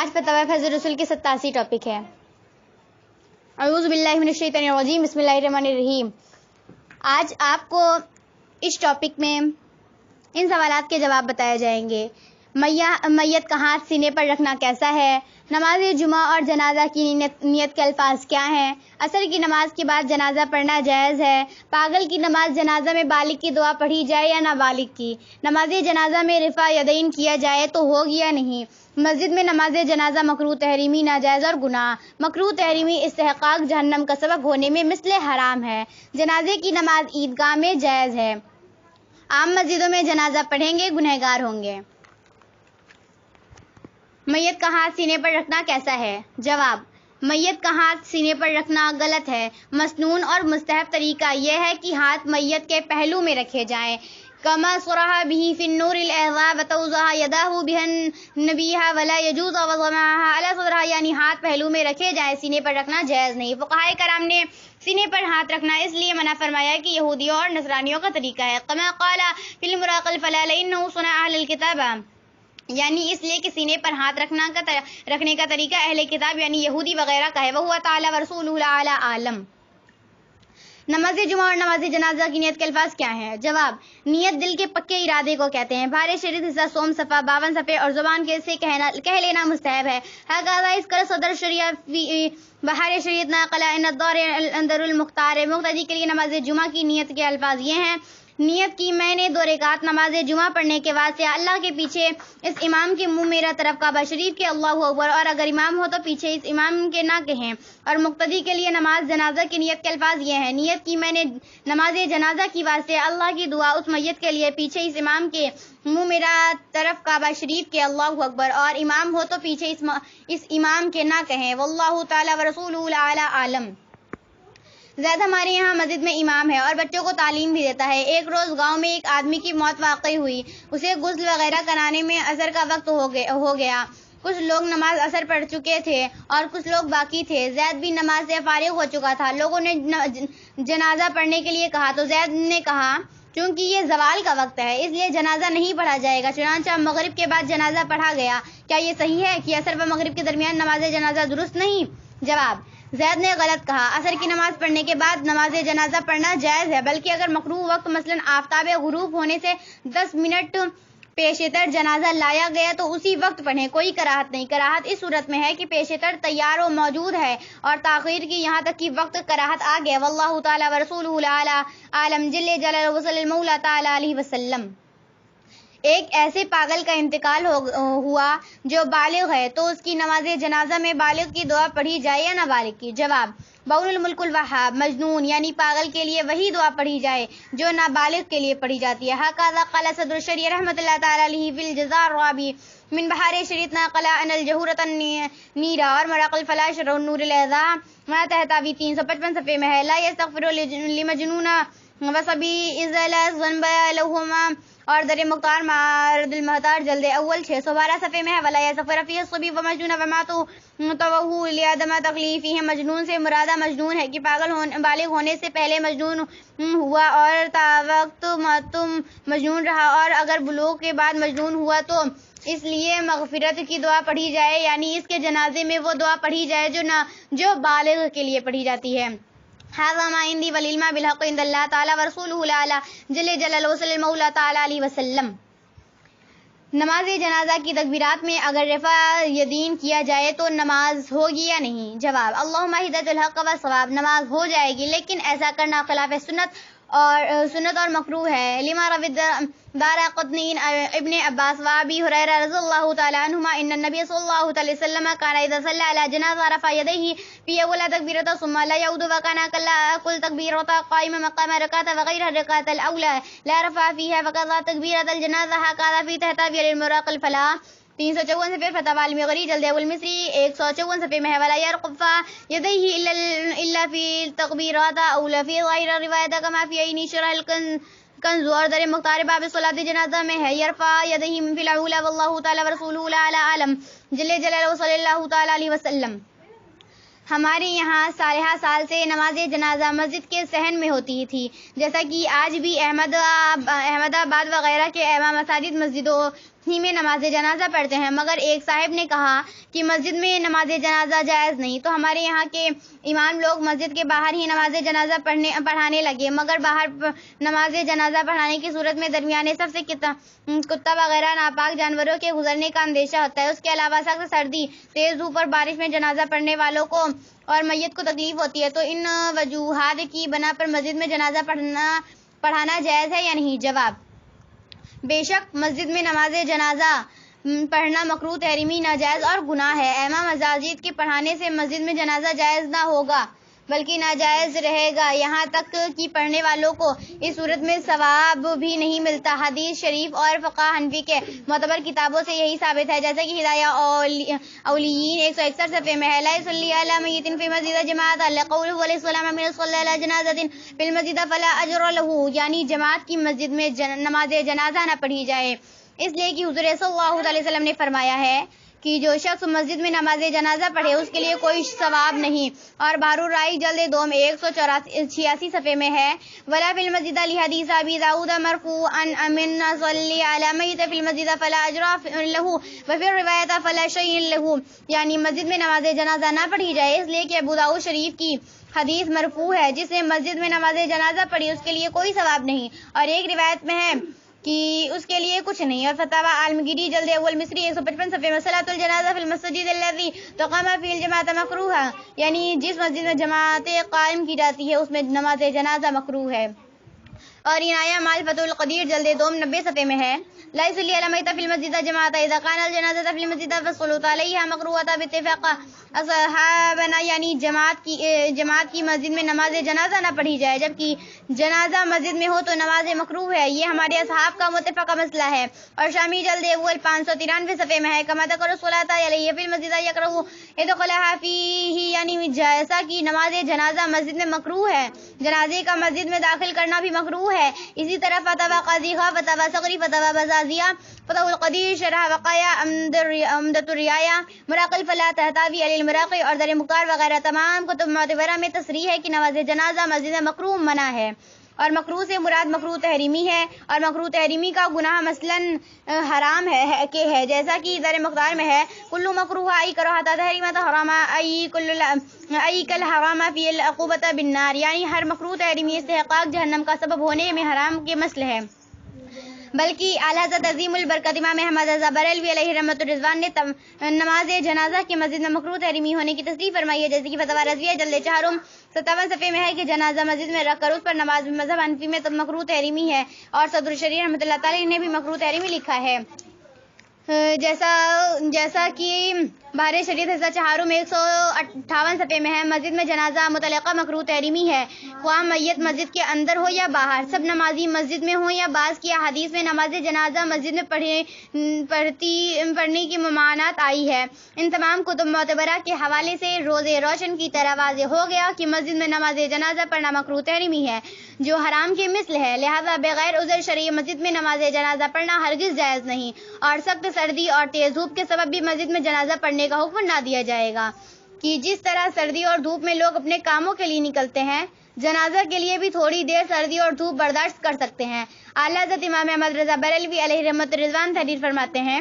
آج فتاوی فیض رسول کی 87 ٹاپک ہے۔ اعوذ باللہ من الشیطان الرجیم، بسم اللہ الرحمن الرحیم۔ آج آپ کو اس ٹاپک میں ان سوالات کے جواب بتائے جائیں گے۔ میت کا ہاتھ سینے پر رکھنا کیسا ہے؟ نماز جمعہ اور جنازہ کی نیت کے الفاظ کیا ہیں؟ عصر کی نماز کے بعد جنازہ پڑھنا جائز ہے؟ پاگل کی نماز جنازہ میں بالغ کی دعا پڑھی جائے یا نابالغ کی؟ نماز جنازہ میں رفع یدین کیا جائے تو ہوگی یا نہیں؟ مسجد میں نماز جنازہ مکروہ تحریمی، ناجائز اور گناہ۔ مکروہ تحریمی استحقاق جہنم کا سبب ہونے میں مثل حرام ہے۔ جنازے کی نماز عیدگاہ میں جائز ہے۔ عام مسجدوں میں جنازہ پڑھیں گے گنہگار ہوں گے۔ میت کا ہاتھ سینے پر رکھنا کیسا ہے؟ جواب: میت کا ہاتھ سینے پر رکھنا غلط ہے۔ مسنون اور مستحب طریقہ یہ ہے کہ ہاتھ میت کے پہلو میں رکھے جائیں، کما صرح به فی النور الاعضاء وتوضع یداه بها نبیها ولا يجوز وضعها على صدرها، یعنی ہاتھ پہلو میں رکھے جائیں، سینے پر رکھنا جائز نہیں۔ فقہائے کرام نے سینے پر ہاتھ رکھنا اس لیے منع فرمایا کہ یہودیوں اور نصرانیوں کا طریقہ ہے، کما قال فی المراقل فلا لانه صنع اہل الکتاب، یعنی اس لیے کہ سینے پر ہاتھ رکھنے کا طریقہ اہل کتاب یعنی یہودی وغیرہ کا ہے۔ وَهُوَ تَعَالَى وَرَسُولُهُ الْأَعْلَىٰ عالم۔ نماز جمعہ اور نماز جنازہ کی نیت کے الفاظ کیا ہیں؟ جواب: نیت دل کے پکے ارادے کو کہتے ہیں۔ بحر شریعت حصہ سوم صفحہ 52 صفحے اور زبان سے کہہ لینا مستحب ہے۔ ہکذا اس کا صدر شریعت بحر شریعت ناقلہ ان الدار اندر المختار۔ مقتدی کے لیے نماز جمعہ کی نیت کے الفاظ یہ ہیں: نیت کی میں نے 2 رکعت نماز جمعہ پڑھنے کے واسطے اللہ کے پیچھے اس امام کے منہ میرا طرف کعبہ شریف کے اللہ اکبر، اور اگر امام ہو تو پیچھے اس امام کے نہ کہیں۔ اور مقتدی کے لیے نماز جنازہ کی نیت کے الفاظ یہ ہیں: نیت کی میں نے نماز جنازہ کی واسطے اللہ کی دعا اس میت کے لیے پیچھے اس امام کے منہ میرا طرف کعبہ شریف کے اللہ اکبر، اور امام ہو تو پیچھے اس امام کے نہ کہیں۔ واللہ تعالی ورسولہ الاعلی عالم۔ زید ہمارے یہاں مسجد میں امام ہے اور بچوں کو تعلیم بھی دیتا ہے۔ ایک روز گاؤں میں ایک آدمی کی موت واقع ہوئی۔ اسے غسل وغیرہ کرانے میں عصر کا وقت ہو گیا۔ کچھ لوگ نماز عصر پڑھ چکے تھے اور کچھ لوگ باقی تھے۔ زید بھی نماز سے فارغ ہو چکا تھا۔ لوگوں نے جنازہ پڑھنے کے لیے کہا تو زید نے کہا چونکہ یہ زوال کا وقت ہے اس لیے جنازہ نہیں پڑھا جائے گا، چنانچہ مغرب کے بعد جنازہ پڑھا گیا۔ کیا یہ صحیح ہے کہ عصر و مغرب کے درمیان نماز جنازہ درست نہیں؟ جواب: زید نے غلط کہا۔ عصر کی نماز پڑھنے کے بعد نماز جنازہ پڑھنا جائز ہے، بلکہ اگر مکروہ وقت مثلا آفتاب غروب ہونے سے 10 منٹ پیشتر جنازہ لایا گیا تو اسی وقت پڑھیں، کوئی کراہت نہیں۔ کراہت اس صورت میں ہے کہ پیشتر تیار و موجود ہے اور تاخیر کی یہاں تک کہ وقت کراہت آ گیا۔ واللہ تعالی ورسولہ الاعلی عالم جل جلالہ وصلی المولا تعالی علیہ وسلم۔ ایک ایسے پاگل کا انتقال ہوا جو بالغ ہے تو اس کی نماز جنازہ میں بالغ کی دعا پڑھی جائے یا نابالغ کی؟ جواب: بول الملک الوہاب، مجنون یعنی پاگل کے لیے وہی دعا پڑھی جائے جو نابالغ کے لیے پڑھی جاتی ہے۔ ہکذا قال صدر الشریعہ رحمۃ اللہ تعالی علیہ فی الجزاء الرابع من بحار شریعت ناقلہ ان الجہورۃ النیرہ، اور مراقل الفلاح شرح النور الاعضاء ما تحتوی 355 صفحے میں ہے۔ لا یستغفر لمجنون وصبی اذا لا ذنب لہما، اور در مختار معرض المحتار جلد اول 612 صفحے میں ہے۔ ولا یستغفر فیہ الصبی ومجنون وماتوا توہو لعدم تکلیفہ، مجنون سے مرادہ مجنون ہے کہ بالغ ہونے سے پہلے مجنون ہوا اور تا وقت مجنون رہا، اور اگر بلوغ کے بعد مجنون ہوا تو اس لیے مغفرت کی دعا پڑھی جائے، یعنی اس کے جنازے میں وہ دعا پڑھی جائے جو بالغ کے لیے پڑھی جاتی ہے۔ ھذا ما عندی والعلم بالحق عند اللہ تعالی ورسولہ الاعلی جل جلالہ وصلی المولا تعالی علیہ وسلم۔ نماز جنازہ کی تکبیرات میں اگر رفع یدین کیا جائے تو نماز ہوگی یا نہیں؟ جواب: اللہم ہدایت الحق والصواب، نماز ہو جائے گی، لیکن ایسا کرنا خلاف سنت اور مکروہ ہے۔ لما روی دارقطنی ابن عباس و ابی ہریرہ رضی اللہ تعالی عنہما ان النبی صلی اللہ علیہ وسلم کان اذا صلی علی جنازہ رفع یدیہ فی اول تکبیرۃ ثم لا یعود وکان کل تکبیرۃ قائما مقام رکعۃ وغیر الرکعۃ الاولى لا رفع فیہا وقضى تکبیرۃ الجنازہ ہکذا فی تحتوی المراق الفلاح 354 صفحے، فتاوی المغری جلد اول مصری 154 صفحے میں ہے۔ ولا يرفع یدیہ الا فی التکبیرۃ الاولى فی غیر روایت کما فی عین شرح الکنز، اور در مختار باب صلاۃ جنازہ میں ہے یرفع یدیہ فی الاولى واللہ تعالی ورسولہ الاعلی عالم جل جلالہ صلی اللہ تعالی علیہ وسلم۔ ہمارے یہاں سالہ سال سے نماز جنازہ مسجد کے صحن میں ہوتی تھی، جیسا کہ آج بھی احمد آباد وغیرہ کے اہم مساجد مسجدوں ہی میں نماز جنازہ پڑھتے ہیں، مگر ایک صاحب نے کہا کہ مسجد میں نماز جنازہ جائز نہیں، تو ہمارے یہاں کے امام لوگ مسجد کے باہر ہی نماز جنازہ پڑھانے لگے، مگر باہر نماز جنازہ پڑھانے کی صورت میں درمیانے صف سے کتا وغیرہ ناپاک جانوروں کے گزرنے کا اندیشہ ہوتا ہے۔ اس کے علاوہ سخت سردی، تیز دھوپ اور بارش میں جنازہ پڑھنے والوں کو اور میت کو تکلیف ہوتی ہے، تو ان وجوہات کی بنا پر مسجد میں جنازہ پڑھانا جائز ہے یا نہیں؟ جواب: بے شک مسجد میں نماز جنازہ پڑھنا مکروہ تحریمی، ناجائز اور گناہ ہے۔ ائمہ مساجد کے پڑھانے سے مسجد میں جنازہ جائز نہ ہوگا بلکہ ناجائز رہے گا، یہاں تک کہ پڑھنے والوں کو اس صورت میں ثواب بھی نہیں ملتا۔ حدیث شریف اور فقہ حنفی کے معتبر کتابوں سے یہی ثابت ہے، جیسے کہ ہدایہ اولیین 161 صفحے میں ہے: لا یصلی علی میت فی مسجد جماعۃ لقولہ علیہ السلام من صلی علی جنازۃ فی المسجد فلا اجر لہ، یعنی جماعت کی مسجد میں نماز جنازہ نہ پڑھی جائے، اس لیے کہ حضور صلی اللہ علیہ وسلم نے فرمایا ہے کہ جو شخص مسجد میں نماز جنازہ پڑھے اس کے لیے کوئی ثواب نہیں۔ اور بحر الرائی جلد دوم 186 صفحے میں ہے: ولا فی المسجد لحدیث ابی داؤد مرفوعا من صلی علی میت فی المسجد فلا اجر لہ وفی الروایۃ فلا شیء لہ، یعنی مسجد میں نماز جنازہ نہ پڑھی جائے، اس لیے کہ ابو داؤد شریف کی حدیث مرفوع ہے، جس نے مسجد میں نماز جنازہ پڑھی اس کے لیے کوئی ثواب نہیں، اور ایک روایت میں ہے کہ اس کے لیے کچھ نہیں۔ اور فتاوی عالمگیری جلد اول مصری 155 صفحے میں: صلاۃ الجنازہ فی المسجد الذی تقام فی الجماعۃ مکروہ، یعنی جس مسجد میں جماعت قائم کی جاتی ہے اس میں نماز جنازہ مکروہ ہے۔ اور عنایہ مال فتح القدیر جلد دوم 90 صفحے میں ہے: لا یصلی علی میت فی المسجد جماعۃ اذا کان الجنازۃ فی المسجد فالصلاۃ علیہا مکروہۃ باتفاق اصحابنا، یعنی جماعت کی مسجد میں نماز جنازہ نہ پڑھی جائے جبکہ جنازہ مسجد میں ہو تو نماز مکروہ ہے، یہ ہمارے اصحاب کا متفقہ مسئلہ ہے۔ اور شامی جلد اول 593 صفحے میں ہے: کما تکر الصلاۃ علیہ فی المسجد یکرہ ادخالها فیہ، یعنی جیسا کہ نماز جنازہ مسجد میں مکروہ ہے، جنازے کا مسجد میں داخل کرنا بھی مکروہ ہے۔ اسی طرح فتاوی قاضی خواہ، فتاوی صغری، فتاوی بزازیہ، فتح القدیر، شرح وقایہ، عمدۃ الرعایہ، مراقی الفلاح، تحتوی علی المراقی اور در مختار وغیرہ تمام کتب معتبرہ میں تصریح ہے کہ نماز جنازہ مسجد میں مکروہ منع ہے، اور مکروہ سے مراد مکروہ تحریمی ہے، اور مکروہ تحریمی کا گناہ مثلاً حرام ہے جیسا کہ در مختار میں ہے: کل مکروہ ای کراہۃ تحریمۃ حرام ای کل حرام فی العقوبۃ بالنار، یعنی ہر مکروہ تحریمی استحقاق جہنم کا سبب ہونے میں حرام کے مثل ہے۔ بلکہ اعلیٰ حضرت عظیم البرکت امام احمد رضا بریلوی علیہ رحمۃ الرضوان نے نماز جنازہ کی مسجد میں مکروہ تحریمی ہونے کی تصریح فرمائی ہے، جیسے کہ فتاوی رضویہ جلد 4 57 صفحے میں ہے کہ جنازہ مسجد میں رکھ کر اس پر نماز مذہب حنفی میں مکروہ تحریمی ہے، اور صدر الشریعہ رحمۃ اللہ تعالی نے بھی مکروہ تحریمی لکھا ہے، جیسا کہ بحر شریعت حصہ چہارم 158 صفحے میں ہے: مسجد میں جنازہ مطلقہ مکروہ تحریمی ہے، خواہ میت مسجد کے اندر ہو یا باہر، سب نمازی مسجد میں ہوں یا بعض کی احادیث میں نماز جنازہ مسجد میں پڑھنے کی ممانعت آئی ہے۔ ان تمام کتب معتبرہ کے حوالے سے روز روشن کی طرح واضح ہو گیا کہ مسجد میں نماز جنازہ پڑھنا مکروہ تحریمی ہے، جو حرام کے مثل ہے، لہذا بغیر عذر شرعی مسجد میں نماز جنازہ پڑھنا ہرگز جائز نہیں، اور سخت سردی اور تیز دھوپ کے سبب بھی مسجد میں جنازہ پڑھنے کا حکم نہ دیا جائے گا، کہ جس طرح سردی اور دھوپ میں لوگ اپنے کاموں کے لیے نکلتے ہیں، جنازہ کے لیے بھی تھوڑی دیر سردی اور دھوپ برداشت کر سکتے ہیں۔ اعلیٰ حضرت امام احمد رضا بریلوی علیہ رحمۃ الرضوان تحریر فرماتے ہیں: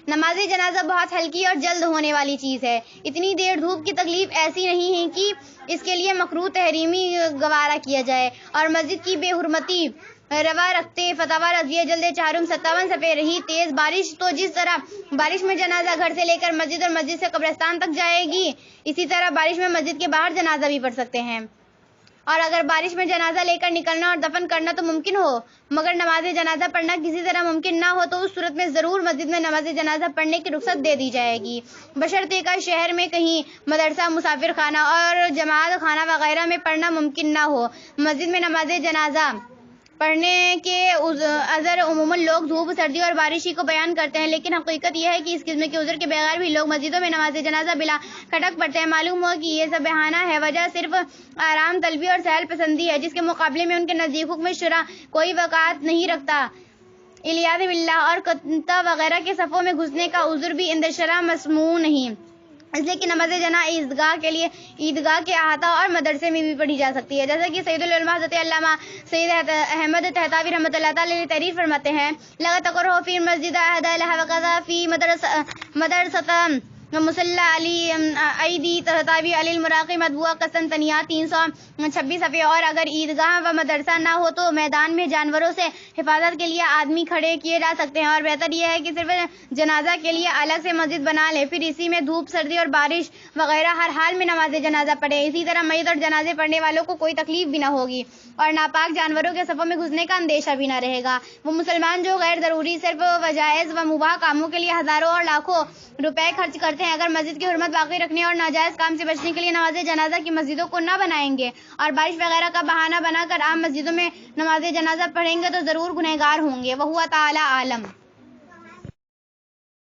نماز جنازہ بہت ہلکی اور جلد ہونے والی چیز ہے، اتنی دیر دھوپ کی تکلیف ایسی نہیں ہے کہ اس کے لیے مکروہ تحریمی گوارا کیا جائے، اور مسجد کی بے حرمتی روا رکھتے فتاوی رضویہ جلد 4 57 صفحے رہی تیز بارش تو جس طرح بارش میں جنازہ گھر سے لے کر مسجد اور مسجد سے قبرستان تک جائے گی، اسی طرح بارش میں مسجد کے باہر جنازہ بھی پڑھ سکتے ہیں، اور اگر بارش میں جنازہ لے کر نکلنا اور دفن کرنا تو ممکن ہو مگر نماز جنازہ پڑھنا کسی طرح ممکن نہ ہو تو اس صورت میں ضرور مسجد میں نماز جنازہ پڑھنے کی رخصت دے دی جائے گی، بشرطے کہ شہر میں کہیں مدرسہ، مسافر خانہ اور جماعت خانہ وغیرہ میں پڑھنا ممکن نہ ہو۔ مسجد میں نماز جنازہ پڑھنے کے عذر عموماً لوگ دھوپ، سردی اور بارش ہی کو بیان کرتے ہیں، لیکن حقیقت یہ ہے کہ اس قسم کے عذر کے بغیر بھی لوگ مسجدوں میں نماز جنازہ بلا کھٹک پڑھتے ہیں۔ معلوم ہوا کہ یہ سب بہانہ ہے، وجہ صرف آرام طلبی اور سہل پسندی ہے، جس کے مقابلے میں ان کے نزدیک حکم شرع کوئی وقعت نہیں رکھتا۔ الیاذ باللہ، اور کتا وغیرہ کے صفوں میں گھسنے کا عذر بھی عند شرع مسموع نہیں۔ اس لیے کہ نماز جنازہ عیدگاہ کے احاطہ اور مدرسے میں بھی پڑھی جا سکتی ہے، جیسا کہ سید العلماء حضرت علامہ سید احمد طہطاوی رحمۃ اللہ تعالی علیہ تعریف فرماتے ہیں، لا تقرہ فی مسجد احد لها وکذا فی مدرسۃ مصلی علی ایدی طہطاوی علی المراقی مطبوعہ قسطنطنیہ 326 صفحے۔ اور اگر عیدگاہ و مدرسہ نہ ہو تو میدان میں جانوروں سے حفاظت کے لیے آدمی کھڑے کیے جا سکتے ہیں، اور بہتر یہ ہے کہ صرف جنازہ کے لیے الگ سے مسجد بنا لے، پھر اسی میں دھوپ، سردی اور بارش وغیرہ ہر حال میں نماز جنازہ پڑھے۔ اسی طرح میت اور جنازے پڑھنے والوں کو کوئی تکلیف بھی نہ ہوگی اور ناپاک جانوروں کے صفوں میں گھسنے کا اندیشہ بھی نہ رہے گا۔ وہ مسلمان جو غیر ضروری صرف جائز و مباح کاموں کے لیے ہزاروں اور لاکھوں روپے خرچ کرتے ہیں، اگر مسجد کی حرمت باقی رکھنے اور ناجائز کام سے بچنے کے لیے نماز جنازہ کی مسجدوں کو نہ بنائیں گے اور بارش وغیرہ کا بہانہ بنا کر عام مسجدوں میں نماز جنازہ پڑھیں گے تو ضرور گنہگار ہوں گے۔ وَهُوَ تَعَالَىٰ عالم۔